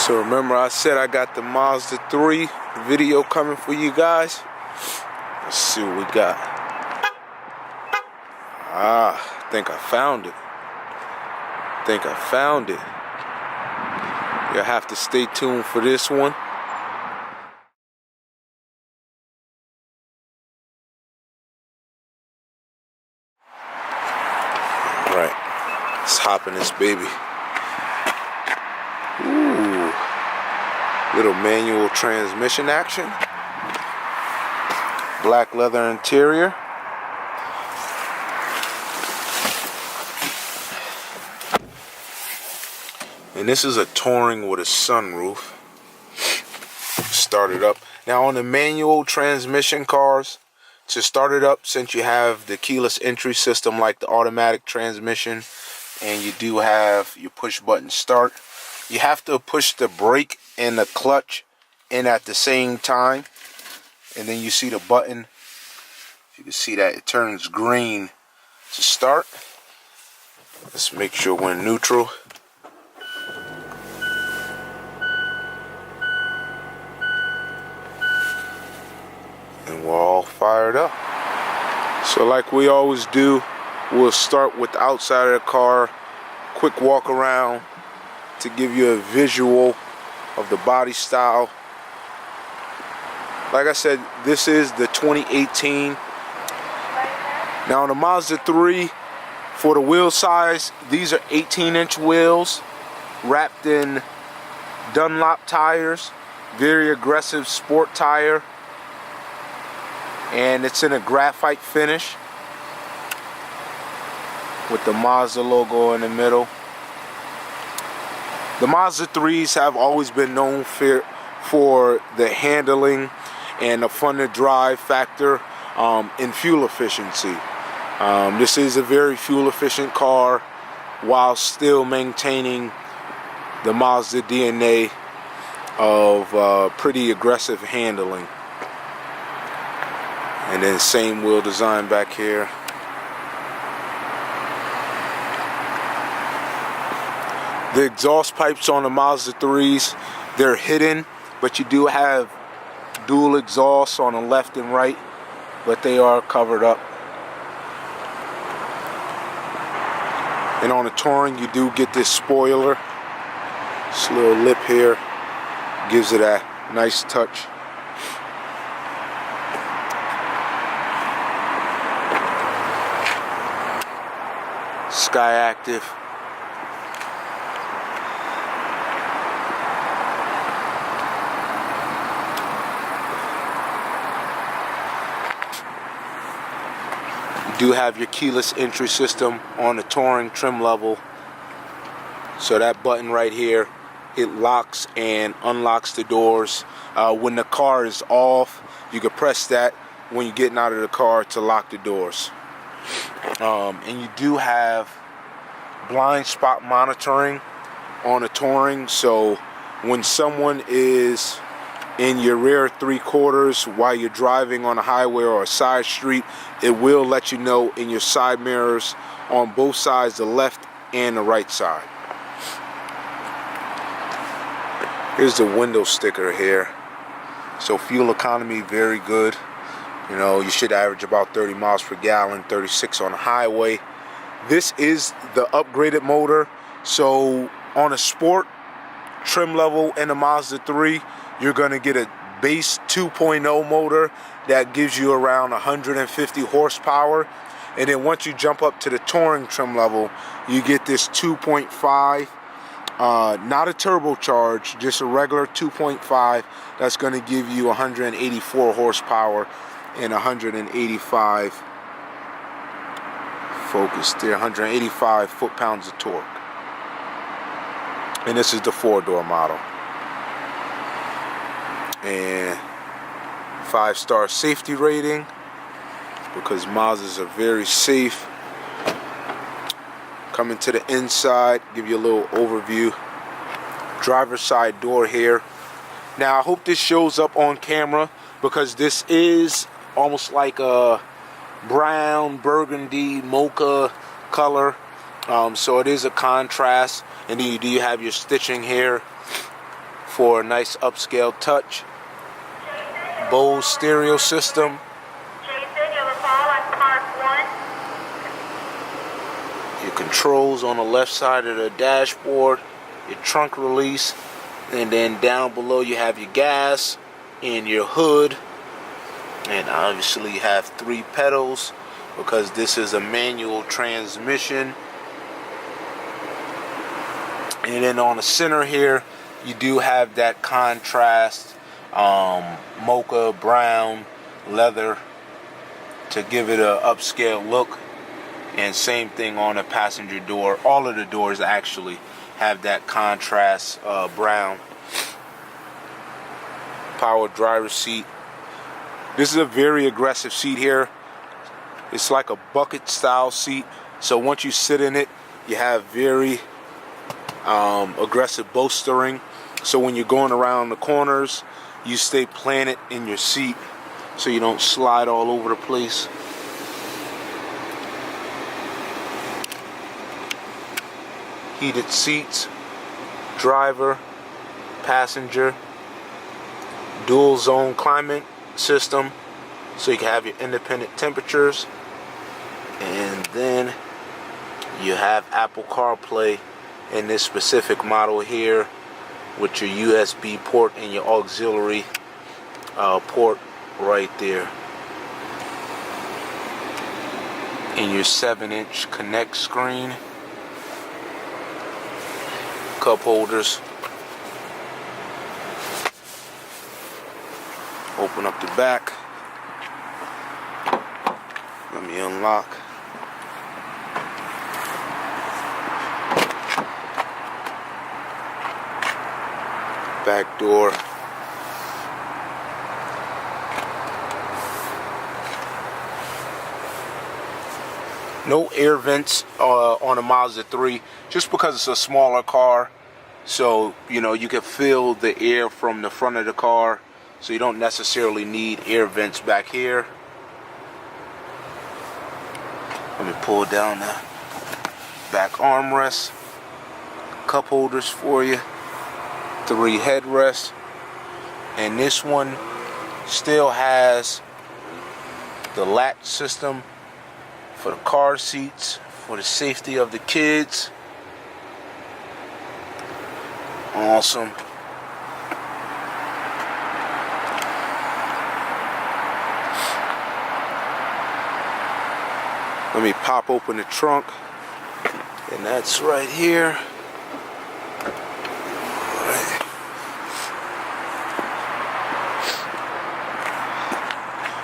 So remember I said I got the Mazda 3 video coming for you guys. Let's see what we got. I think I found it. You'll have to stay tuned for this one. Alright, let's hop in this baby. Ooh, little manual transmission action. Black leather interior. And this is a Touring with a sunroof. Start it up. Now on the manual transmission cars, to start it up, since you have the keyless entry system like the automatic transmission, and you do have your push button start, you have to push the brake and the clutch in at the same time. And then you see the button. You can see that it turns green to start. Let's make sure we're in neutral. And we're all fired up. So like we always do, we'll start with the outside of the car, quick walk around to give you a visual of the body style. Like I said, this is the 2018. Now on the Mazda 3, for the wheel size, these are 18-inch wheels wrapped in Dunlop tires, very aggressive sport tire, and it's in a graphite finish with the Mazda logo in the middle. The Mazda 3s have always been known for the handling and the fun to drive factor in fuel efficiency. This is a very fuel efficient car while still maintaining the Mazda DNA of pretty aggressive handling. And then same wheel design back here. The exhaust pipes on the Mazda 3s, they're hidden, but you do have dual exhausts on the left and right, but they are covered up. And on the Touring, you do get this spoiler. This little lip here gives it a nice touch. Sky Active. You do have your keyless entry system on the Touring trim level. So that button right here, it locks and unlocks the doors. When the car is off, you can press that when you're getting out of the car to lock the doors. And you do have blind spot monitoring on the Touring, so when someone is in your rear 3/4 while you're driving on a highway or a side street, it will let you know in your side mirrors on both sides, the left and the right side. Here's the window sticker here. So fuel economy, very good. You know, you should average about 30 miles per gallon, 36 on the highway. This is the upgraded motor. So on a sport trim level in the Mazda 3, you're going to get a base 2.0 motor that gives you around 150 horsepower. And then once you jump up to the Touring trim level, you get this 2.5, not a turbocharged, just a regular 2.5 that's going to give you 184 horsepower and 185 focus there, 185 foot-pounds of torque. And this is the 4-door model. And 5-star safety rating, because Mazdas are very safe. Coming to the inside, give you a little overview. Driver's side door here. Now I hope this shows up on camera, because this is almost like a brown, burgundy, mocha color. So it is a contrast. And then you do have your stitching here. for a nice upscale touch. Bose stereo system. Your controls on the left side of the dashboard, your trunk release, and then down below you have your gas and your hood, and obviously you have 3 pedals because this is a manual transmission. And then on the center here you do have that contrast mocha brown leather to give it an upscale look. And same thing on the passenger door. All of the doors actually have that contrast brown. Power driver's seat. This is a very aggressive seat here. It's like a bucket style seat. So once you sit in it, you have very aggressive bolstering. So when you're going around the corners, you stay planted in your seat so you don't slide all over the place. Heated seats, driver, passenger, dual zone climate system so you can have your independent temperatures, and then you have Apple CarPlay in this specific model here with your USB port and your auxiliary port right there, and your 7-inch Connect screen. Cup holders. Open up the back. Let me unlock. Back door. No air vents on a Mazda 3, just because it's a smaller car. So, you know, you can feel the air from the front of the car. So you don't necessarily need air vents back here. Let me pull down the back armrest. Cup holders for you. 3 headrests. And this one still has the latch system for the car seats, for the safety of the kids. Awesome. Let me pop open the trunk, and that's right here.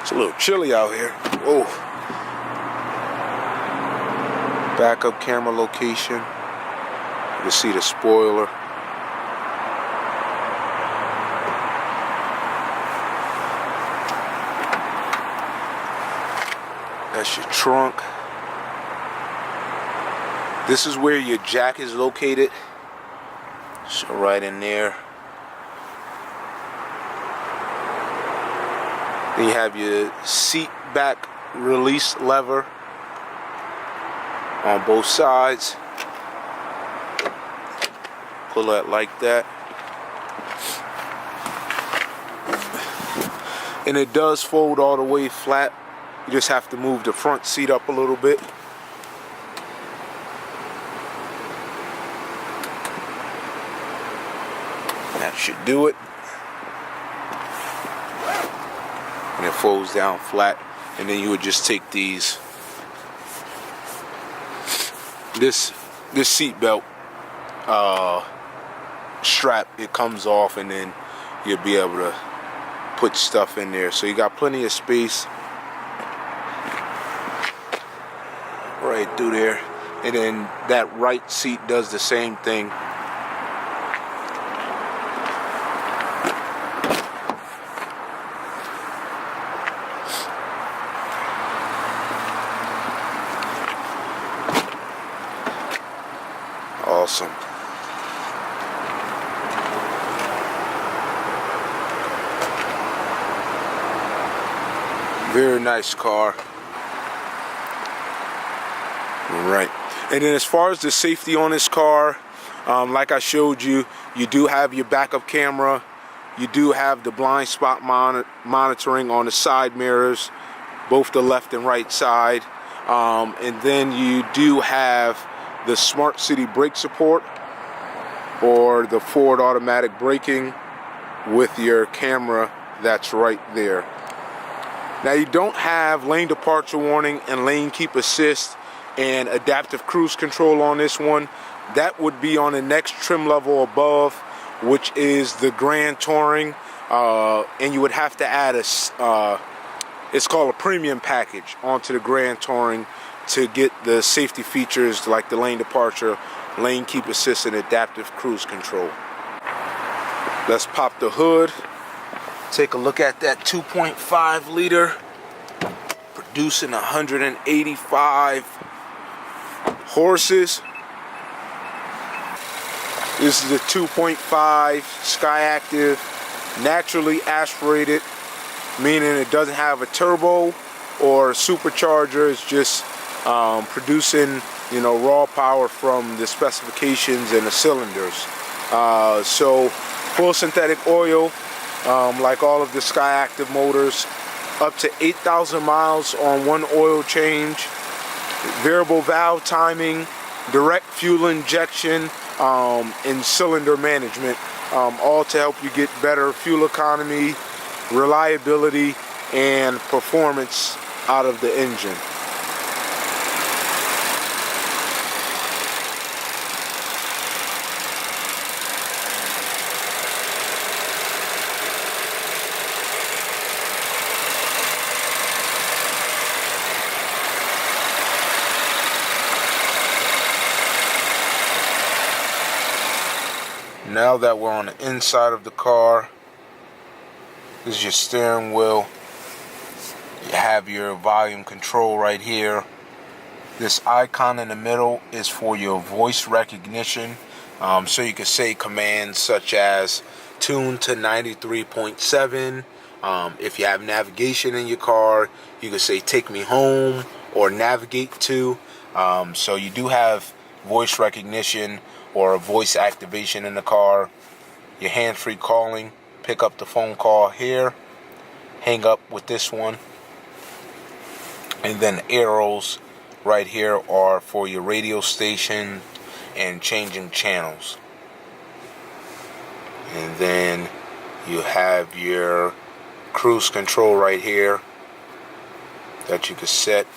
It's a little chilly out here. Whoa. Backup camera location. You can see the spoiler. That's your trunk. This is where your jack is located. So right in there. Then you have your Seatback Release lever on both sides. Pull it like that. And it does fold all the way flat. You just have to move the front seat up a little bit. That should do it. And it folds down flat. And then you would just take these. This seat belt strap, it comes off, and then you'll be able to put stuff in there. So you got plenty of space right through there. And then that right seat does the same thing. Awesome. Very nice car. Right. And then as far as the safety on this car, Like I showed you, you do have your backup camera. You do have the blind spot monitoring on the side mirrors, both the left and right side. And then you do have the Smart City brake support, or the forward automatic braking with your camera that's right there. Now you don't have lane departure warning and lane keep assist and adaptive cruise control on this one. That would be on the next trim level above, which is the Grand Touring, and you would have to add it's called a premium package onto the Grand Touring to get the safety features like the lane departure, lane keep assist, and adaptive cruise control. Let's pop the hood. Take a look at that 2.5 liter, producing 185 horses. This is a 2.5 Skyactiv, naturally aspirated, meaning it doesn't have a turbo or a supercharger. It's just producing, raw power from the specifications and the cylinders. So full synthetic oil, like all of the Skyactiv motors, up to 8,000 miles on one oil change, variable valve timing, direct fuel injection, and cylinder management, all to help you get better fuel economy, reliability, and performance out of the engine. Now that we're on the inside of the car, this is your steering wheel. You have your volume control right here. This icon in the middle is for your voice recognition. So you can say commands such as tune to 93.7. If you have navigation in your car, you can say take me home or navigate to. So you do have voice recognition or a voice activation in the car. Your hands-free calling, pick up the phone call here, hang up with this one, and then arrows right here are for your radio station and changing channels. And then you have your cruise control right here that you can set.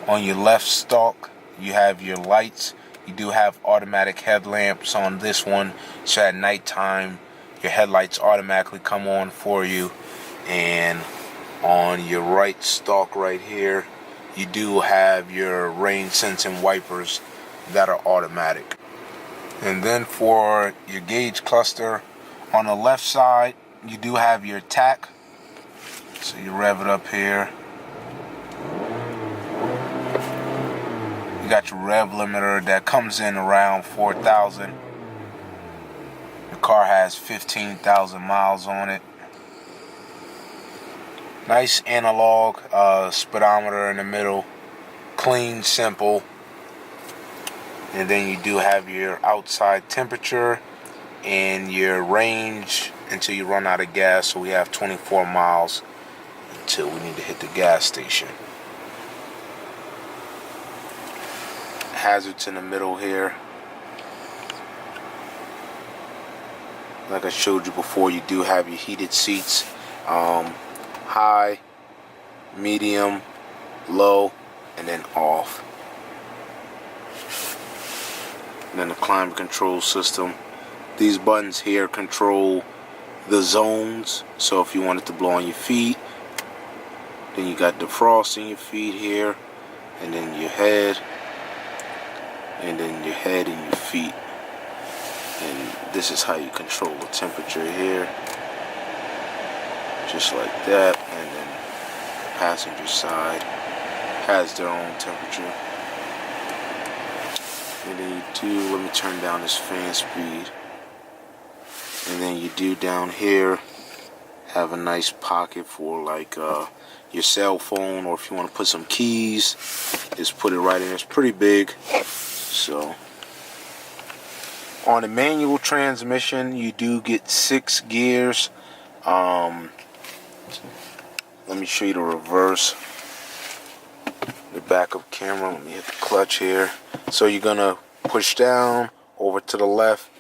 On your left stalk, you have your lights. You do have automatic headlamps on this one, so at nighttime your headlights automatically come on for you. And on your right stalk right here, you do have your rain sensing wipers that are automatic. And then for your gauge cluster, on the left side you do have your tach. So you rev it up here. You got your rev limiter that comes in around 4,000. The car has 15,000 miles on it. Nice analog speedometer in the middle. Clean, simple. And then you do have your outside temperature and your range until you run out of gas. So we have 24 miles until we need to hit the gas station. Hazards in the middle here. Like I showed you before, you do have your heated seats, high, medium, low, and then off. And then the climate control system. These buttons here control the zones. So if you want it to blow on your feet, then you got defrost in your feet here, and then your head, and then your head and your feet. And this is how you control the temperature here, just like that. And then the passenger side has their own temperature. And then you do, let me turn down this fan speed. And then you do down here have a nice pocket for like your cell phone, or if you want to put some keys, just put it right in. It's pretty big. So On a manual transmission, you do get 6 gears. Let me show you the reverse. The backup camera. Let me hit the clutch here. So you're gonna push down, over to the left,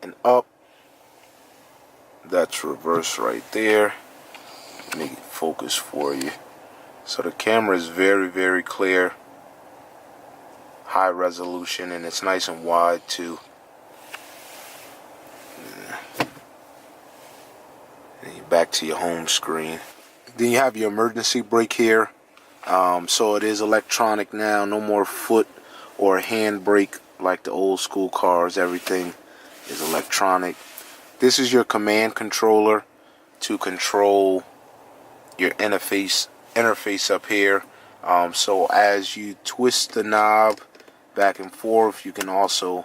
and up. That's reverse right there. Make it focus for you. So the camera is very, very clear, high resolution, and it's nice and wide too. And you're back to your home screen. Then you have your emergency brake here. So it is electronic now. No more foot or hand brake like the old school cars. Everything is electronic. This is your command controller to control your interface up here. So as you twist the knob back and forth, you can also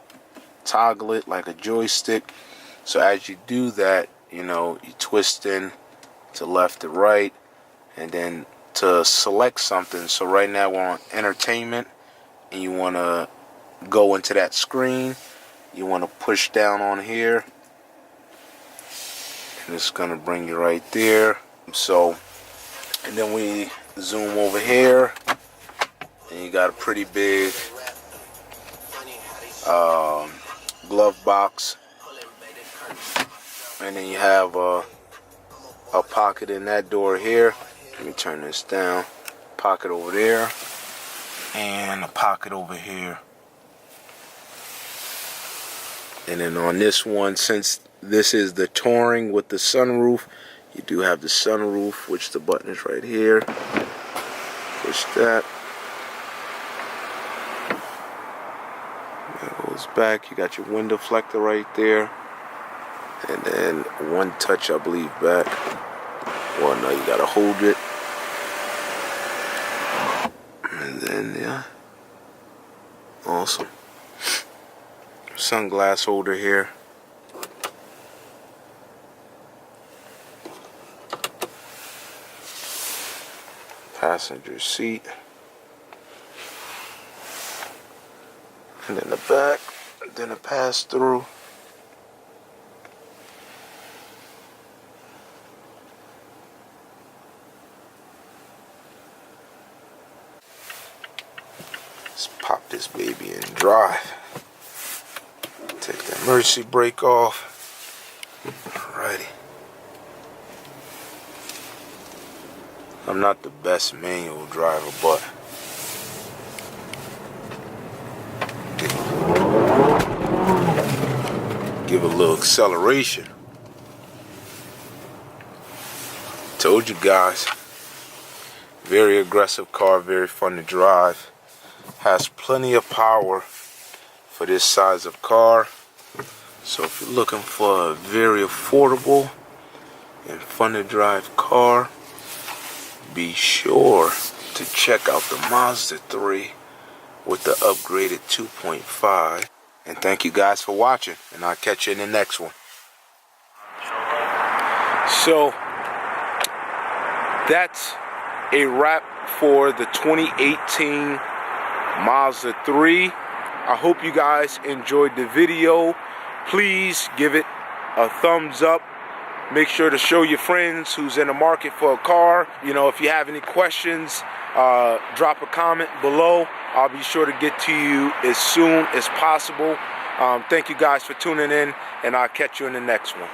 toggle it like a joystick. So as you do that, you know, you twist in to left to right, and then to select something. So right now we're on entertainment, and you want to go into that screen. You want to push down on here, and it's gonna bring you right there. So, and then we zoom over here, and you got a pretty big glove box, and then you have a pocket in that door here. Let me turn this down. Pocket over there, and a pocket over here. And then on this one, since this is the Touring with the sunroof, you do have the sunroof, which the button is right here. Push that. That goes back. You got your window deflector right there. And then one touch, I believe, back. Well, no, you gotta hold it. And then, yeah. Awesome. Sunglass holder here. Passenger seat. And then the back. And then a pass through. Let's pop this baby in and drive. Take the emergency brake off. Alrighty. I'm not the best manual driver, but give a little acceleration. Told you guys. Very aggressive car, very fun to drive. Has plenty of power for this size of car. So if you're looking for a very affordable and fun to drive car, be sure to check out the Mazda 3 with the upgraded 2.5. And thank you guys for watching, and I'll catch you in the next one. So that's a wrap for the 2018 Mazda 3. I hope you guys enjoyed the video. Please give it a thumbs up. Make sure to show your friends who's in the market for a car. You know, if you have any questions, drop a comment below. I'll be sure to get to you as soon as possible. Thank you guys for tuning in, and I'll catch you in the next one.